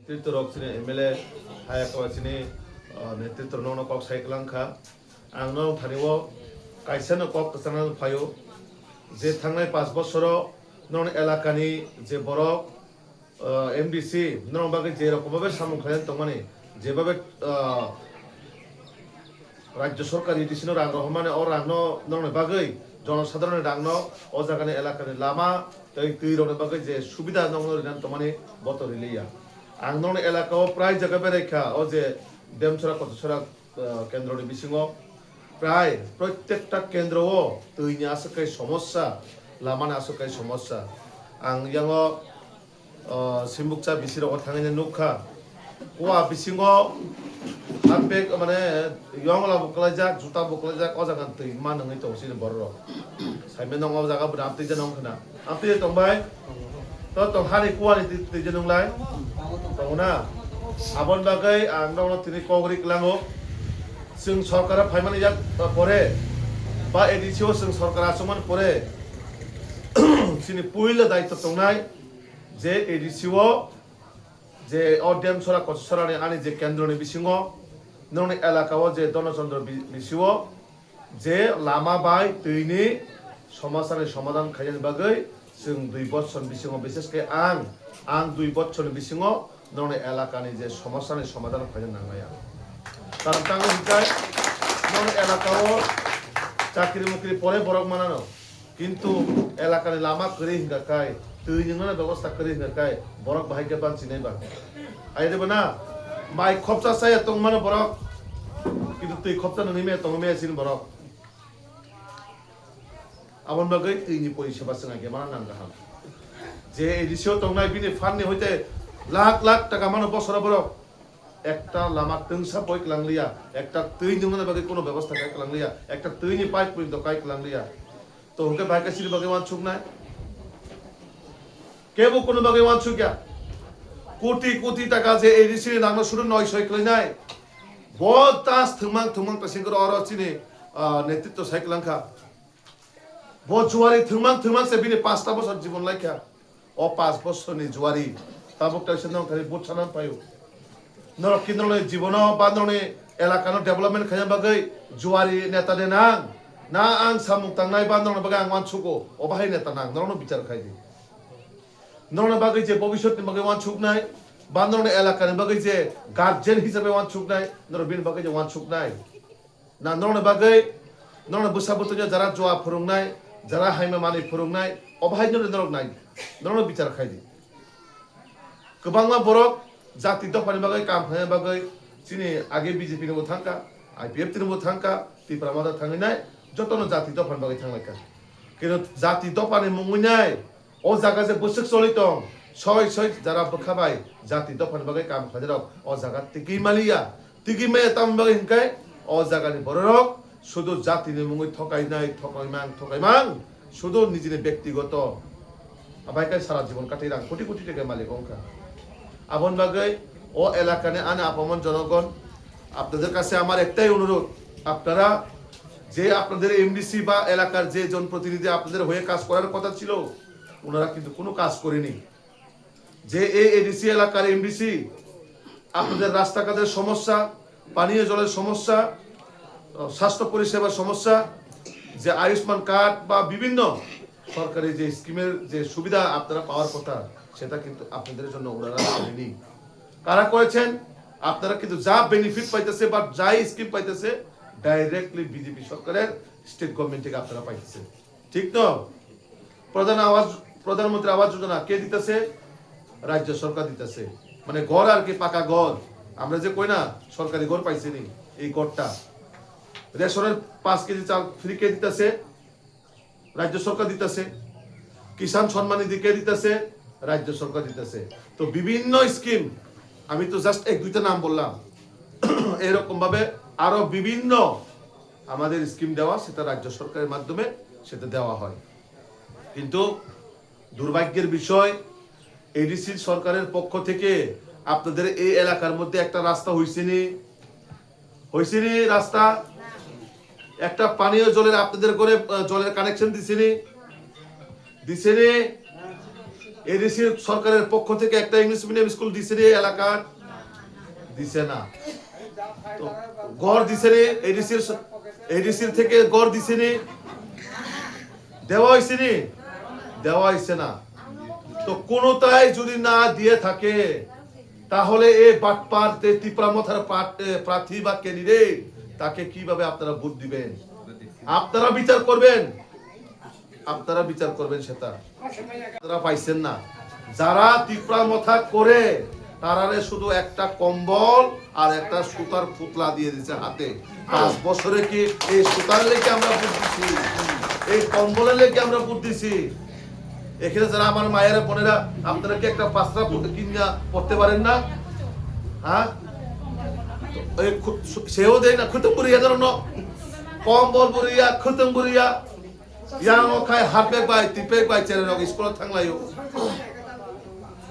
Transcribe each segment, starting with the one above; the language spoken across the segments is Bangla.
tirtorok sini MLA hayakawa sini netrito nono kok saiklang kha angno thaniwo kaisano kok kasana phayo je thangnai 5 বছর non elakani je borok MDC non bagai je rokom babe samung khalen tongmani যেভাবে রাজ্য সরকার ইডিসিনো রাং রহমানে ও রাংনো নরনে বাগৈ জনসাধারণের রাংনো ও জায়গানে এলাকার লামা তৈ তুই রনে বাগৈ যে সুবিধা নংনো রিনান তমানে বত রিলিয়া আং নরনে এলাকাও প্রায় জায়গা বেরেখা ও যে দেমছড়া কতছড়া কেন্দ্রনি বিসিঙো প্রায় প্রত্যেকটা কেন্দ্রও তুইনি আসকাই সমস্যা লামানে আসকাই সমস্যা আং ইয়াঙো সিমবুকচা বিসিরক থাঙিনে নুখা ওয়া বিসিঙো আপে মানে ইয়ংলা বকলাজাক জুতা বকলাজাক ও জাগান তুই মা নङै তংসিন বড় সাইমে নङ ও জায়গা বড় আপনি জানং খনা আপনি তংবাই তো তো হানি কুয়ানি তুই জানংলাই তংনা আবন বাগै আং নङ তিনি কগরি ক্লাङो जों सरकारा फाइमानि जाक परे बा एडिसिओ जों सरकारा समान परे सिनि पुइला दायित्व तंनाय जे एडिसिओ जे अडेम सरा कचसरानि आनि जे केन्द्रनि बिसिङो नोंनि एलाकाव जे दनचन्द्र बिसिओ जे लामा बाय दैनि समस्यानि समाधान खायनि बागै जों 2 বছর बिसिङो बिसेसके आं 2 বছর बिसिङो नोंनि एलाकानि जे समस्यानि समाधान खायनि नांलाया কারণ তাঙ্গো হিকাই নন এলাকাও চাকরি মুকরি পরে বরক মানানো কিন্তু এলাকার লামা করে হিঙ্গাকাই তুই নিংনা ব্যবস্থা করে হিঙ্গাকাই বরক ভাগ্য বাঞ্চি নাই বা আই দেব না মাই খপচা চাই তং মানে বরক কিন্তু তুই খপচা ননিমে তংমে সিন বরক আমন বাগৈ তুইনি পরিষেবা সঙ্গে মানা নাঙ্গাহাম যে এডিসিও তংনাই বিনি ফান্ডনি হইতে লাখ লাখ টাকা মানে বছর বরক একটা লামা তংসা বই ক্লাংলিয়া একটা তুই জমনা বাগে কোনো ব্যবস্থা কাই ক্লাংলিয়া একটা তুই নি পাইপ পর্যন্ত কাই ক্লাংলিয়া তো হুকে ভাইকাসির বাগে ওয়ান ছুক নাই কেবো কোনো বাগে ওয়ান ছুকিয়া কোটি কোটি টাকা যে এডিসি নাংনো শুরু 900 ক্লাই নাই বহুত তাস থুমাং পেসেঙ্গর অর চিনি নেতৃত্ব সাইক্লাংখা বহুত জুয়ারি থুমাং সে বিনি 5টা বছর জীবন লাইখা ও 5 বছর নি জুয়ারি তাবকটা সেনং খালি বুছানান পায়ো নরক কেন্দ্রনে জীবন বা ননে এলাকানো ডেভেলপমেন্ট খাইয়া বাগৈ জুয়ারি নেতা দে নাং না আং সামুক তাंनाय বা নরনে বাগৈ আং ওয়ানছুকো অবাহাই নেতা নাং নরনো বিচার খাইদি নরনে বাগৈ যে ভবিষ্যৎনি বাগৈ ওয়ানছুক নাই বা নরনে এলাকানি বাগৈ যে গার্জিয়ান হিসাবে ওয়ানছুক নাই নর বিন বাগৈ যে ওয়ানছুক নাই না নরনে বাগৈ নরনে বসাবত যারা জোয়া ফরংনাই যারা হাইমা মানি ফরংনাই অবাহাই নরক নাই নরনো বিচার খাইদি गोबांमा बरक जाति दफानि बागै काम खाय बागै सिनि आगे बीजेपी नो थांका आईपीएफ तिनो थांका तिप्रा मादा थांनाय जतनो जाति दफानि बागै थांलायका किन्तु जाति दफानि मुंगुनाय ओ जागा जे बसक सलितं सय जारा बखाबाय जाति दफानि बागै काम खाजरक ओ जागा तिकि मालिया तिकि मे ताम बागै हिंकाय ओ जागानि बररक শুধু জাতিनि मुंगै थकायमां শুধু নিজের ব্যক্তিগত আবাইকাই সারা জীবন কাটাই রাং কোটি কোটি টাকা মালিক অঙ্কা আপন বাগৈ ও এলাকানে আনে আপমন জনগণ আপনাদের কাছে আমার একটাই অনুরোধ আপনারা যে আপনাদের এমডিসি বা এলাকার যে জনপ্রতিনিধি আপনাদের হয়ে কাজ করার কথা ছিল ওনারা কিন্তু কোনো কাজ করেনি যে এই এডিসি এলাকার এমডিসি আপনাদের রাস্তাঘাটের সমস্যা পানীয় জলের সমস্যা স্বাস্থ্য পরিষেবার সমস্যা যে আয়ুষ্মান কার্ড বা বিভিন্ন সরকারি যে স্কিমের যে সুবিধা আপনারা পাওয়ার কথা সেটা কিন্তু আপনাদের জন্য ওনারা করেনি কারা করেছেন আপনারা কিন্তু যা বেনিফিট পাইতেছে বা যাই স্কিম পাইতেছে ডাইরেক্টলি বিজেপি সরকারের স্টেট গভর্নমেন্ট থেকে আপনারা পাইতেছে ঠিক তো প্রধানমন্ত্রী আবাস যোজনা কে দিতেছে রাজ্য সরকার দিতেছে মানে ঘর আর কি পাকা ঘর আমরা যে কই না সরকারি ঘর পাইছেনি এই ঘরটা রেশনের 5 কেজি চাল ফ্রি কে দিতেছে রাজ্য সরকার দিতেছে কিষাণ সম্মান নিধি কে দিতেছে রাজ্য সরকার দিতেছে তো বিভিন্ন স্কিম আমি তো জাস্ট এক দুইটা নাম বললাম এরকম ভাবে আরো বিভিন্ন আমাদের স্কিম দেওয়া সেটা রাজ্য সরকারের মাধ্যমে সেটা দেওয়া হয় কিন্তু দুর্ভাগ্যের বিষয় এডিসি সরকারের পক্ষ থেকে আপনাদের এই এলাকার মধ্যে একটা রাস্তা হইছেনি রাস্তা একটা পানীয় জলের আপনাদের করে জলের কানেকশন দিছেনি এডিসি সরকারের পক্ষ থেকে একটা ইংলিশ মিডিয়াম স্কুল দিছে রে এলাকার দিছে না তো গড় দিছে রে এডিসির থেকে গড় দিছে রে দেওয়া হয়েছে নি দেওয়া হয়েছে না তো কোনটাই যদি না দিয়ে থাকে তাহলে এই বাটপার ত্রিপুরামথার প্রার্থী বা ক্যান্ডিডেট তাকে কিভাবে আপনারা ভোট দিবেন আপনারা বিচার করবেন সেটা আপনারা পাইছেন না যারা ত্রিপুরামথা করে তারারে শুধু একটা কম্বল আর একটা সুতার পুতলা দিয়ে দিয়েছে হাতে 5 বছরে কি এই সুতার লেগে আমরা ভোট দিছি এই কম্বলের লেগে আমরা ভোট দিছি এখানে যারা আমার মায়েরা বোনেরা আপনারা কি একটা পাঁচটা কিনা পড়তে পারেন না হ্যাঁ সেও দেয় না খুতুম বুড়িয়া জানো কম্বল বুড়িয়া খুতুম বুড়িয়া yang okai harpe bai tipe bai chere rok school thanglayo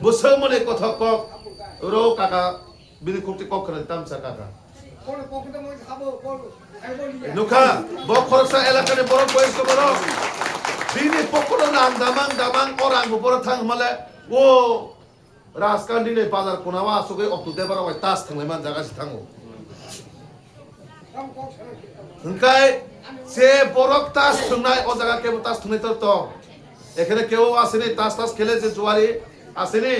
bosau mone kotha kok ro kaka bini kokti kok khana tamsa kaka nuka bo khorsa elakane boro boyesko boro bini pokoro nang damang orang boro thang male o raskandi ne bazar konawa asoge oktu debara wai tas thanglai man jaga si thango hingkai সে বরক তাস থুনাই ও জায়গা কেউ তাস থুনাই তো এখানে কেউ আসেনি তাস খেলে যে জুয়ারি আসেনি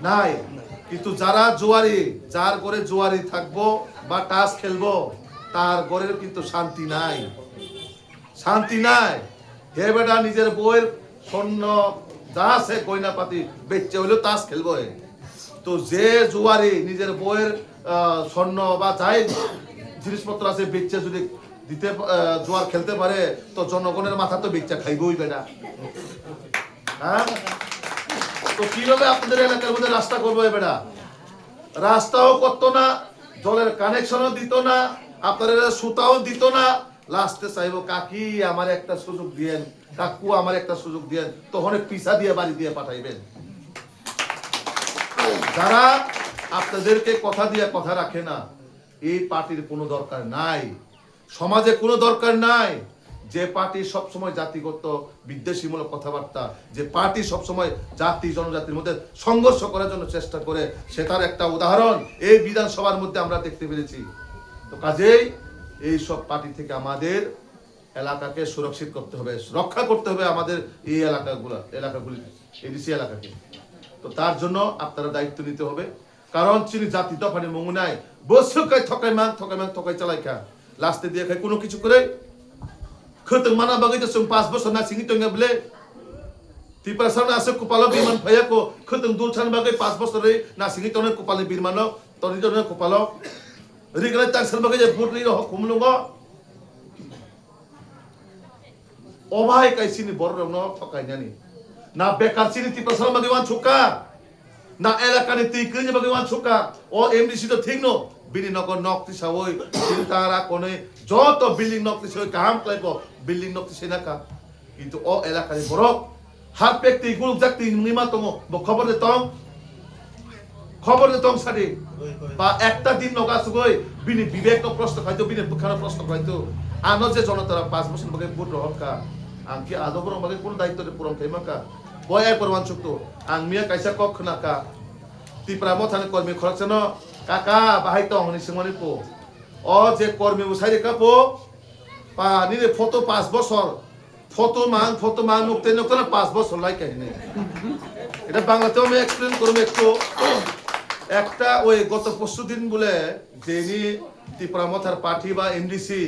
নাই কিন্তু যারা জুয়ারি যার ঘরে জুয়ারি থাকবো বা তাস খেলবো তার ঘরের কিন্তু শান্তি নাই হে বেটা নিজের বউয়ের স্বর্ণ যা আছে গয়না পাতি বেচে হইলেও তাস খেলবো তো যে জুয়ারি নিজের বউয়ের স্বর্ণ বা যাই জিনিসপত্র আছে বেচে যদি দিতে জোয়ার খেলতে পারে তো জনগণের মাথা তো বেচা খাইবই বেটা হ্যাঁ তো কিভাবে আপনাদের এলাকার মধ্যে রাস্তা করবো বেটা রাস্তাও করতো না জলের কানেকশনও দিত না আপনাদের সুতাও দিত না লাস্টে চাইবো কাকি আমার একটা সুযোগ দিয়েন কাকু আমার একটা সুযোগ দিয়েন তখন পিসা দিয়ে বাড়ি দিয়ে পাঠাইবেন যারা আপনাদেরকে কথা দিয়ে কথা রাখে না এই পার্টির কোনো দরকার নাই সমাজে কোনো দরকার নাই যে পার্টি সব সময় জাতিগত বিদ্বেষীমূলক কথাবার্তা যে পার্টি সব সময় জাতি জনজাতির মধ্যে সংঘর্ষ করার জন্য চেষ্টা করে সেটার একটা উদাহরণ এই বিধানসভার মধ্যে আমরা দেখতে পেরেছি তো কাজেই এই সব পার্টি থেকে আমাদের এলাকাকে সুরক্ষিত করতে হবে রক্ষা করতে হবে আমাদের এই এলাকাগুলি এডিসি এলাকাকে তো তার জন্য আপনারা দায়িত্ব নিতে হবে কারণ চিনি জাতি দফানি মঙ্গুনায় বসুকায় ঠকাই মান ঠকাই চালাই খা লাস্টে দিয়ে খাই কোনো কিছু করে khuteng mana bagai tu sung 5 bosor na singi tu ngable tipa sana ase kupalo biman phaya ko khuteng dul chan bagai 5 bosor re na singi tu ne kupalo birmano tori tu ne kupalo rigala tak sal bagai je phut ri ho khumlungo obhai kai sini bor no thokai nani na bekar sini tipa sana bagai wan chuka na elaka ni tikri bagai wan chuka o MDC to thing no bini nokor nokti sawoi tara kone joto building nokti sawoi kaham klaipo building nokti senaka কিন্তু ও এলাকায় বড় হাত ব্যক্তি গুলো জাতি নিমা তম খবর দে তং সারি বা একটা দিন নগা সুগই বিনি বিবেক প্রশ্ন খাইতো বিনি বুখানো প্রশ্ন খাইতো আনো যে জনতারা 5 বছর বগে ভোট রহকা আংকি আদবর বগে কোন দায়িত্ব পূরণ খাইমাকা বয় প্রমাণ চুক্ত আং মিয়া কাইসা কখ নাকা ত্রিপুরামথানে কর্মী খরচনো কাকা বাহাই তো হনি সিংমানি পো ও যে কর্মী উসাইরে কাপো পা নিরে ফটো 5 বছর ফটো মান নুকতে না 5 বছর লাই কাহিনী এটা বাংলাতেও আমি এক্সপ্লেন করব একটু একটা ওই গত পরশুদিন বলে যেনি ত্রিপুরামথার পার্টি বা এমডিসি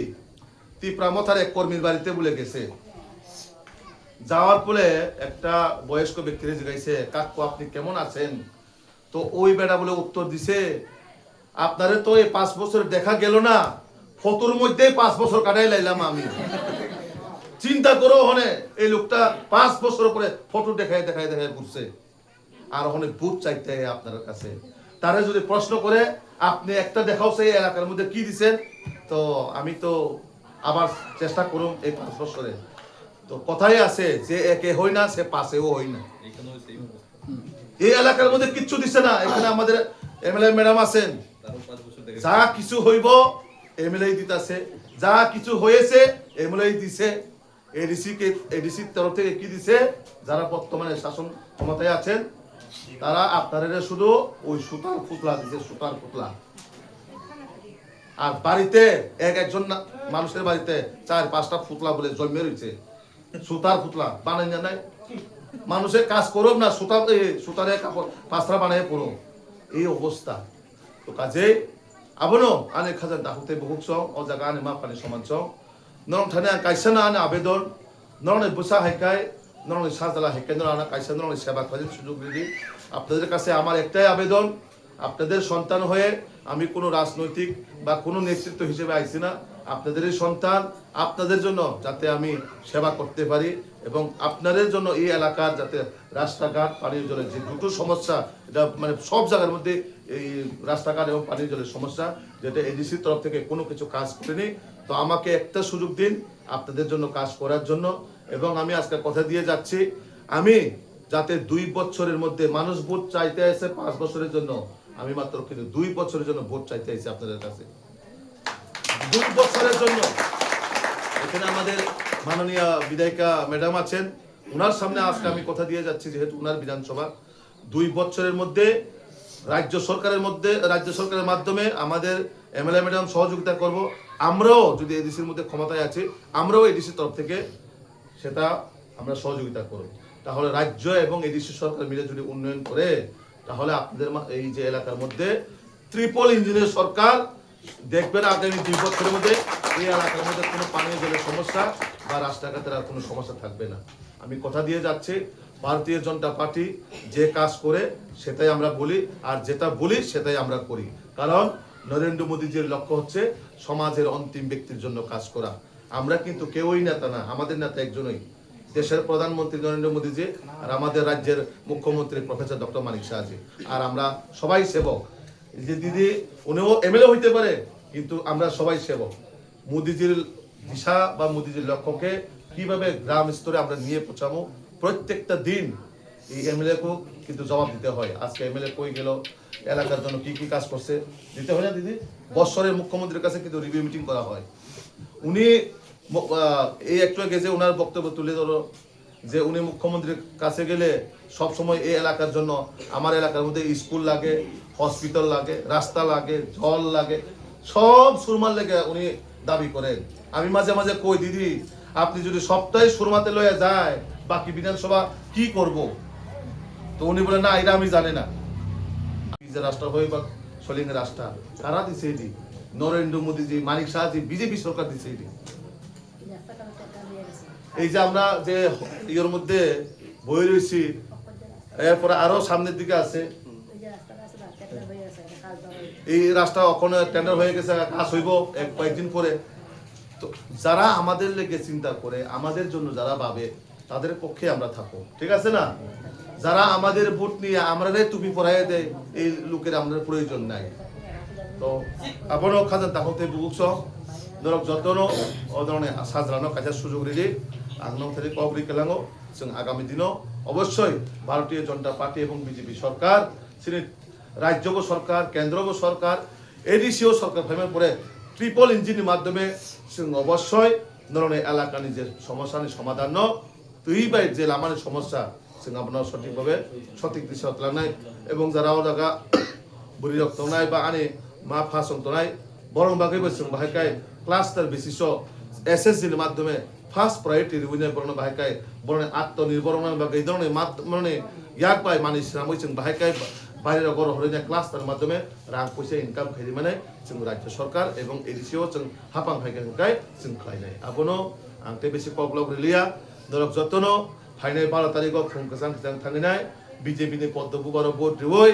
ত্রিপুরামথার এক কর্মীর বাড়িতে বলে গেছে যাওয়ার পরে একটা বয়স্ক ব্যক্তিরে জিজ্ঞাসে কাকু আপনি কেমন আছেন তো ওই বেটা বলে উত্তর দিছে আপনারে তো এই 5 বছর দেখা গেল না ফটোর মধ্যেই 5 বছর কাটাই লাইলাম আমি চিন্তা করো হনে এই লোকটা 5 বছর পরে ফটো দেখায় ঘুরছে আর হনে বুট চাইতে আপনার কাছে তারে যদি প্রশ্ন করে আপনি একটা দেখাও সেই এলাকার মধ্যে কি দিবেন তো আমি তো আবার চেষ্টা করুম এই 5 বছরে তো কথাই আছে যে একে হই না সে পাশেও হই না এই এলাকার মধ্যে কিচ্ছু দিছে না এখানে আমাদের এমএলএ ম্যাডাম আছেন যা কিছু হইব এমএলএ দিতাছে যা কিছু হয়েছে এমএলএ দিছে এডিসির তরফ থেকে কি দিছে, যারা বর্তমানে শাসন ক্ষমতায় আছেন তারা আপনারা শুধু ওই সুতার পুতলা দিছে, সুতার পুতলা। আর বাড়িতে একজন মানুষের বাড়িতে 4-5টা পুতলা বলে জন্মে রয়েছে, সুতার পুতলা বানাই না নাই। মানুষের কাজ করো না, সুতারে কাপড় পাঁচটা বানাই পড়ো, এই অবস্থা। তো কাজে আবনো আনে খাজার দাহুতে বহুক সং ও জায়গা আনে মা পানি সমান সং নরম থানে কাইসানা আনে আবেদন নরনে বুসা হাইকাই নরনে সাজালা হাইকাই নরনা কাইসা নরনে সেবা করার সুযোগ দিদি। আপনাদের কাছে আমার একটাই আবেদন, আপনাদের সন্তান হয়ে আমি কোনো রাজনৈতিক বা কোনো নেতৃত্ব হিসেবে আইছি না, আপনাদেরই সন্তান। আপনাদের জন্য যাতে আমি সেবা করতে পারি এবং আপনাদের জন্য এই এলাকার যাতে রাস্তাঘাট পানীয় জলের যে দুটো সমস্যা, এটা মানে সব জায়গার মধ্যে এই রাস্তাঘাট এবং পানীয় জলের সমস্যা, যেটা এডিসির তরফ থেকে কোনো কিছু কাজ করেনি। তো আমাকে একটা সুযোগ দিন আপনাদের জন্য কাজ করার জন্য। এবং আমি আজকে কথা দিয়ে যাচ্ছি, আমি যাতে 2 বছরের মধ্যে মানুষ ভোট চাইতে আসে 5 বছরের জন্য, আমি মাত্র কিন্তু 2 বছরের জন্য ভোট চাইতে আসি আপনাদের কাছে, 2 বছরের জন্য। এখানে আমাদের মাননীয় বিধায়িকা ম্যাডাম আছেন, ওনার সামনে আজকে আমি কথা দিয়ে যাচ্ছি, যেহেতু ওনার বিধানসভা 2 বছরের মধ্যে রাজ্য সরকারের মাধ্যমে আমাদের এমএলএ ম্যাডাম সহযোগিতা করব। আমরাও যদি এডিসির মধ্যে ক্ষমতায় আছি, আমরাও এডিসির তরফ থেকে সেটা আমরা সহযোগিতা করব। তাহলে রাজ্য এবং এডিসি সরকার মিলে যদি উন্নয়ন করে, তাহলে আপনাদের এই যে এলাকার মধ্যে ট্রিপল ইঞ্জিনের সরকার দেখবেন আগামী 2 বছরের মধ্যে এই এলাকার মধ্যে কোনো পানীয় জলের সমস্যা বা রাস্তাঘাটের আর কোনো সমস্যা থাকবে না। আমি কথা দিয়ে যাচ্ছি, ভারতীয় জনতা পার্টি যে কাজ করে সেটাই আমরা বলি, আর যেটা বলি সেটাই আমরা করি। কারণ নরেন্দ্র মোদীজির লক্ষ্য হচ্ছে সমাজের অন্তিম ব্যক্তির জন্য কাজ করা। আমরা কিন্তু কেউই নেতা না, আমাদের নেতা একজনই, দেশের প্রধানমন্ত্রী নরেন্দ্র মোদীজি, আর আমাদের রাজ্যের মুখ্যমন্ত্রী প্রফেসর ডক্টর মানিক সাহাজি। আর আমরা সবাই সেবক। যে দিদি উনিও এমএলএ হইতে পারে, কিন্তু আমরা সবাই সেবক। মোদীজির দিশা বা মোদীজির লক্ষ্যকে কিভাবে গ্রাম স্তরে আমরা নিয়ে পৌঁছাবো, প্রত্যেকটা দিন এই এমএলএকেও কিন্তু জবাব দিতে হয়। আজকে এমএলএ কই গেল, এলাকার জন্য কি কি কাজ করছে দিতে হয় না দিদি। বৎসরের মুখ্যমন্ত্রীর কাছে কিন্তু রিভিউ মিটিং করা হয়। উনি এই একটু গেছে ওনার বক্তব্য তুলে ধরো যে উনি মুখ্যমন্ত্রীর কাছে গেলে সব সময় এই এলাকার জন্য, আমার এলাকার মধ্যে স্কুল লাগে, হসপিটাল লাগে, রাস্তা লাগে, জল লাগে, সব সুরমার লেগে উনি দাবি করেন। আমি মাঝে মাঝে কই দিদি, আপনি যদি সবটাই সুরমাতে লয়ে যায়, বাকি বিধানসভা কি করব? তো উনি বলে না, এটা আমি জানি না। যে রাস্তা হয়ে বা সলিং রাস্তা কারা দিছে এটি? নরেন্দ্র মোদীজি, মানিক সাহাজি, বিজেপি সরকার দিছে এটি। এই যে আমরা যে ইয়ের মধ্যে বই রয়েছি, এরপরে আরো সামনের দিকে আছে এই রাস্তা, ওখানে টেন্ডার হয়ে গেছে, কাজ হইব কয়েকদিন পরে। তো যারা আমাদের লেগে চিন্তা করে, আমাদের জন্য যারা ভাবে, তাদের পক্ষে আমরা থাকবো, ঠিক আছে না? যারা আমাদের ভোট নিয়ে আমরা টুপি পরাই দেয়, এই লোকের আমাদের প্রয়োজন নাই। তো আপনার খাজান তাহতে বুকছ ধরক যতন ও ধরনের সাজরানো কাজের সুযোগ রেডি আংনং থেকে কবরি কেলাঙ্গো जों আগামী দিনও অবশ্যই ভারতীয় জনতা পার্টি এবং বিজেপি সরকার, রাজ্য সরকার, কেন্দ্র সরকার, এডিসিও সরকার ফেমের পরে ট্রিপল ইঞ্জিনের মাধ্যমে जों অবশ্যই ধরনের এলাকানি যে সমস্যার সমাধান তুই বাই যে লামানের সমস্যা जों আপনার সঠিকভাবে সঠিক দিশা লানাই এবং যারা জায়গা বুড়ি রক্তনাই বা আনে মা ফাঁসনাই বরং বাকি जों বাহাইকাই ক্লাস্টার বেসিস এসএসজির মাধ্যমে ফার্স্ট প্রায়োরিটি রিভিনিউ বরণ বাহাইকাই বরণ আত্মনির্ভর বাকি এই ধরনের মানে ইয়াক বাই মানিস রামই जों বাহাইকাই বাইরের গড় হরিনা ক্লাস্টার মাধ্যমে রাং পয়সা ইনকাম খাই মানে जों রাজ্য সরকার এবং এডিসিও जों হাপাং ফাইকাই जों খাইনাই আবনো আংতে বেশি কগলগ রিলিয়া দরক যতন ফাইনাল 12 তারিখ ফুংকাসাং থাঙ্গিনাই বিজেপি নি পদ্মবু বারো ভোট দিবই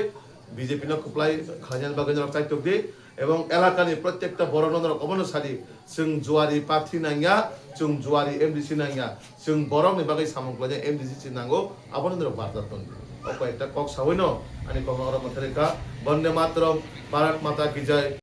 বিজেপি ন কুপ্লাই খাইনাল বাগান চাইতক দি এবং এলাকানি প্রত্যেকটা বড় নদর অবনসারি जों जुवारी पार्टी नांगिया जों जुवारी एमडीसी नांगिया जों बरंनि बागै सामंगलाय एमडीसी नांगौ आबनन्द्र बारजातन अको एकटा कक सावैनो आनि कक अरमथरेका वन्दे मातरम भारत माता की जय।